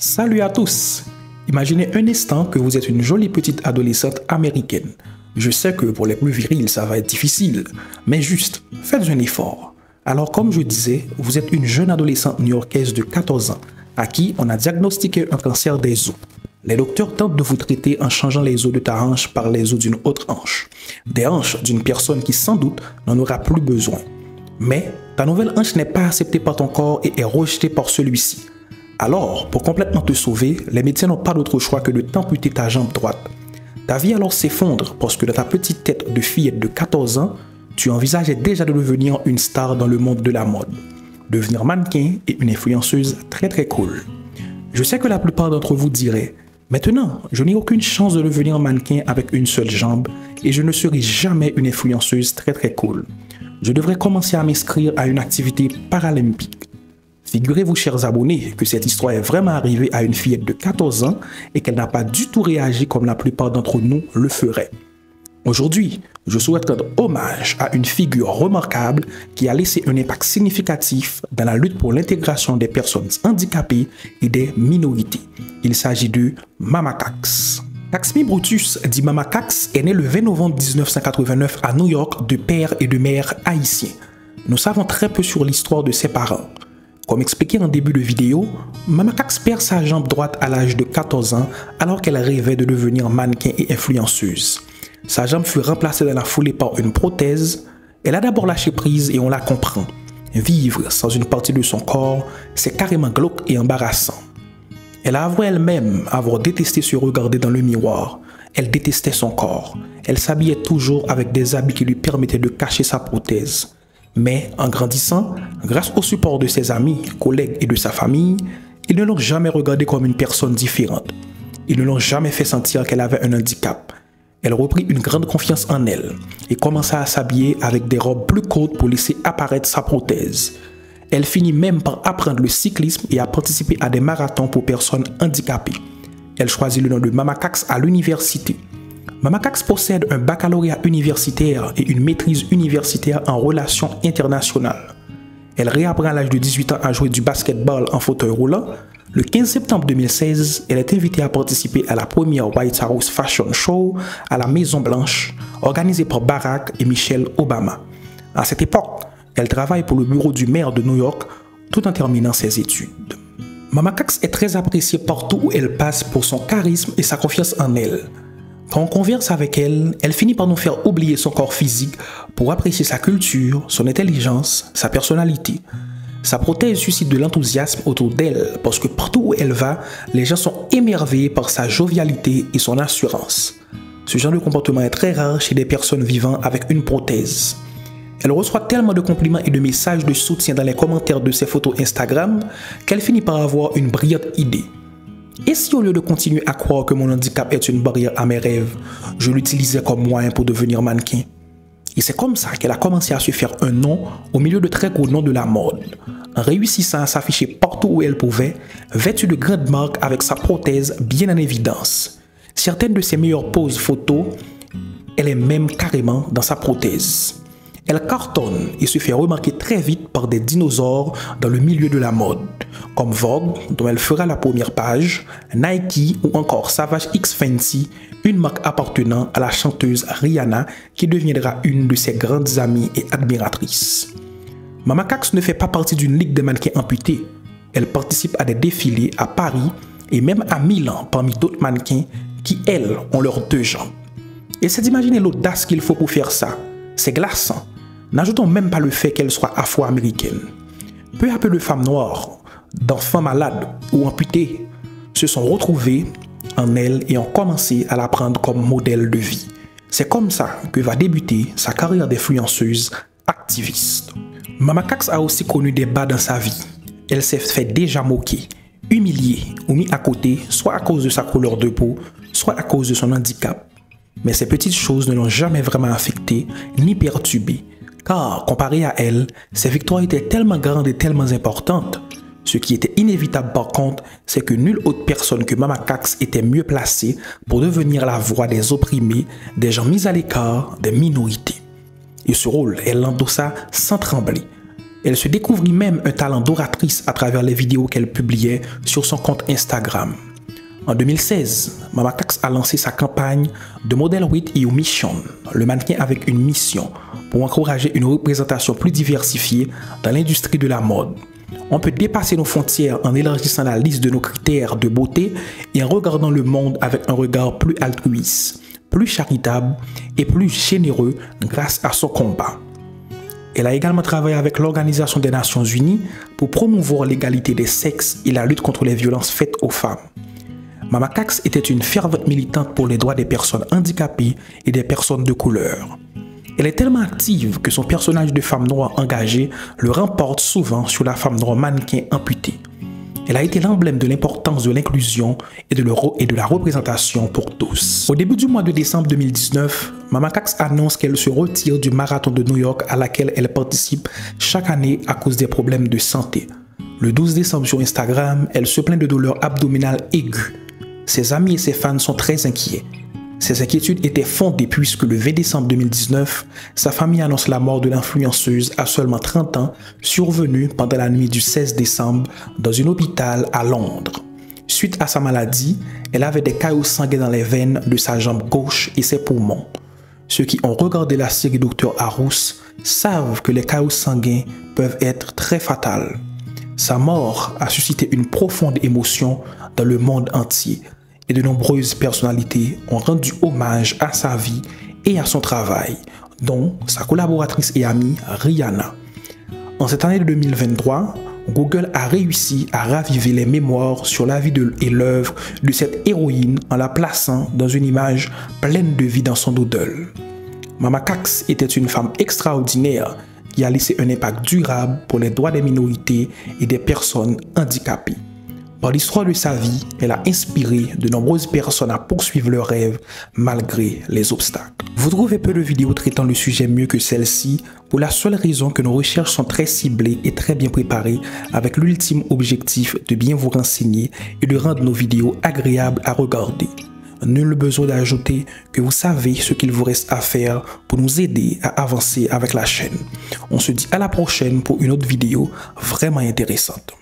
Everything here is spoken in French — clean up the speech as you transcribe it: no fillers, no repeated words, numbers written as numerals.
Salut à tous! Imaginez un instant que vous êtes une jolie petite adolescente américaine. Je sais que pour les plus virils, ça va être difficile, mais juste, faites un effort. Alors comme je disais, vous êtes une jeune adolescente new-yorkaise de 14 ans, à qui on a diagnostiqué un cancer des os. Les docteurs tentent de vous traiter en changeant les os de ta hanche par les os d'une autre hanche. Des hanches d'une personne qui sans doute n'en aura plus besoin. Mais ta nouvelle hanche n'est pas acceptée par ton corps et est rejetée par celui-ci. Alors, pour complètement te sauver, les médecins n'ont pas d'autre choix que de t'amputer ta jambe droite. Ta vie alors s'effondre parce que dans ta petite tête de fillette de 14 ans, tu envisageais déjà de devenir une star dans le monde de la mode. Devenir mannequin et une influenceuse très cool. Je sais que la plupart d'entre vous diraient « Maintenant, je n'ai aucune chance de devenir mannequin avec une seule jambe et je ne serai jamais une influenceuse très cool. Je devrais commencer à m'inscrire à une activité paralympique. » Figurez-vous, chers abonnés, que cette histoire est vraiment arrivée à une fillette de 14 ans et qu'elle n'a pas du tout réagi comme la plupart d'entre nous le feraient. Aujourd'hui, je souhaite rendre hommage à une figure remarquable qui a laissé un impact significatif dans la lutte pour l'intégration des personnes handicapées et des minorités. Il s'agit de Mama Cax. Caxmi Brutus, dit Mama Cax, est née le 20 novembre 1989 à New York de père et de mère haïtiens. Nous savons très peu sur l'histoire de ses parents. Comme expliqué en début de vidéo, Mama Cax perd sa jambe droite à l'âge de 14 ans alors qu'elle rêvait de devenir mannequin et influenceuse. Sa jambe fut remplacée dans la foulée par une prothèse. Elle a d'abord lâché prise et on la comprend. Vivre sans une partie de son corps, c'est carrément glauque et embarrassant. Elle a avoué elle-même avoir détesté se regarder dans le miroir. Elle détestait son corps. Elle s'habillait toujours avec des habits qui lui permettaient de cacher sa prothèse. Mais en grandissant, grâce au support de ses amis, collègues et de sa famille, ils ne l'ont jamais regardée comme une personne différente. Ils ne l'ont jamais fait sentir qu'elle avait un handicap. Elle reprit une grande confiance en elle et commença à s'habiller avec des robes plus courtes pour laisser apparaître sa prothèse. Elle finit même par apprendre le cyclisme et à participer à des marathons pour personnes handicapées. Elle choisit le nom de Mama Cax à l'université. Mama Cax possède un baccalauréat universitaire et une maîtrise universitaire en relations internationales. Elle réapprend à l'âge de 18 ans à jouer du basketball en fauteuil roulant. Le 15 septembre 2016, elle est invitée à participer à la première White House Fashion Show à la Maison Blanche, organisée par Barack et Michelle Obama. À cette époque, elle travaille pour le bureau du maire de New York tout en terminant ses études. Mama Cax est très appréciée partout où elle passe pour son charisme et sa confiance en elle. Quand on converse avec elle, elle finit par nous faire oublier son corps physique pour apprécier sa culture, son intelligence, sa personnalité. Sa prothèse suscite de l'enthousiasme autour d'elle parce que partout où elle va, les gens sont émerveillés par sa jovialité et son assurance. Ce genre de comportement est très rare chez des personnes vivant avec une prothèse. Elle reçoit tellement de compliments et de messages de soutien dans les commentaires de ses photos Instagram qu'elle finit par avoir une brillante idée. Et si au lieu de continuer à croire que mon handicap est une barrière à mes rêves, je l'utilisais comme moyen pour devenir mannequin? Et c'est comme ça qu'elle a commencé à se faire un nom au milieu de très gros noms de la mode, en réussissant à s'afficher partout où elle pouvait, vêtue de grandes marques avec sa prothèse bien en évidence. Certaines de ses meilleures poses photos, elle est même carrément dans sa prothèse. Elle cartonne et se fait remarquer très vite par des dinosaures dans le milieu de la mode, comme Vogue, dont elle fera la première page, Nike ou encore Savage X Fenty, une marque appartenant à la chanteuse Rihanna qui deviendra une de ses grandes amies et admiratrices. Mama Cax ne fait pas partie d'une ligue de mannequins amputés. Elle participe à des défilés à Paris et même à Milan parmi d'autres mannequins qui, elles, ont leurs deux jambes. Et c'est d'imaginer l'audace qu'il faut pour faire ça. C'est glaçant. N'ajoutons même pas le fait qu'elle soit afro-américaine. Peu à peu de femmes noires, d'enfants malades ou amputés se sont retrouvées en elle et ont commencé à la prendre comme modèle de vie. C'est comme ça que va débuter sa carrière d'influenceuse activiste. Mama Cax a aussi connu des bas dans sa vie. Elle s'est fait déjà moquer, humiliée ou mise à côté, soit à cause de sa couleur de peau, soit à cause de son handicap. Mais ces petites choses ne l'ont jamais vraiment affectée ni perturbée. Car, comparé à elle, ses victoires étaient tellement grandes et tellement importantes. Ce qui était inévitable par contre, c'est que nulle autre personne que Mama Cax était mieux placée pour devenir la voix des opprimés, des gens mis à l'écart, des minorités. Et ce rôle, elle l'endossa sans trembler. Elle se découvrit même un talent d'oratrice à travers les vidéos qu'elle publiait sur son compte Instagram. En 2016, Mama Cax a lancé sa campagne The Model with Your Mission, le mannequin avec une mission, pour encourager une représentation plus diversifiée dans l'industrie de la mode. On peut dépasser nos frontières en élargissant la liste de nos critères de beauté et en regardant le monde avec un regard plus altruiste, plus charitable et plus généreux grâce à son combat. Elle a également travaillé avec l'Organisation des Nations Unies pour promouvoir l'égalité des sexes et la lutte contre les violences faites aux femmes. Mama Cax était une fervente militante pour les droits des personnes handicapées et des personnes de couleur. Elle est tellement active que son personnage de femme noire engagée le remporte souvent sur la femme noire mannequin amputée. Elle a été l'emblème de l'importance de l'inclusion et de la représentation pour tous. Au début du mois de décembre 2019, Mama Cax annonce qu'elle se retire du marathon de New York à laquelle elle participe chaque année à cause des problèmes de santé. Le 12 décembre sur Instagram, elle se plaint de douleurs abdominales aiguës. Ses amis et ses fans sont très inquiets. Ces inquiétudes étaient fondées puisque le 20 décembre 2019, sa famille annonce la mort de l'influenceuse à seulement 30 ans, survenue pendant la nuit du 16 décembre dans un hôpital à Londres. Suite à sa maladie, elle avait des caillots sanguins dans les veines de sa jambe gauche et ses poumons. Ceux qui ont regardé la série Dr House savent que les caillots sanguins peuvent être très fatals. Sa mort a suscité une profonde émotion dans le monde entier et de nombreuses personnalités ont rendu hommage à sa vie et à son travail, dont sa collaboratrice et amie Rihanna. En cette année de 2023, Google a réussi à raviver les mémoires sur la vie et l'œuvre de cette héroïne en la plaçant dans une image pleine de vie dans son doodle. Mama Cax était une femme extraordinaire qui a laissé un impact durable pour les droits des minorités et des personnes handicapées. Par l'histoire de sa vie, elle a inspiré de nombreuses personnes à poursuivre leurs rêves malgré les obstacles. Vous trouvez peu de vidéos traitant le sujet mieux que celle-ci pour la seule raison que nos recherches sont très ciblées et très bien préparées avec l'ultime objectif de bien vous renseigner et de rendre nos vidéos agréables à regarder. Nul besoin d'ajouter que vous savez ce qu'il vous reste à faire pour nous aider à avancer avec la chaîne. On se dit à la prochaine pour une autre vidéo vraiment intéressante.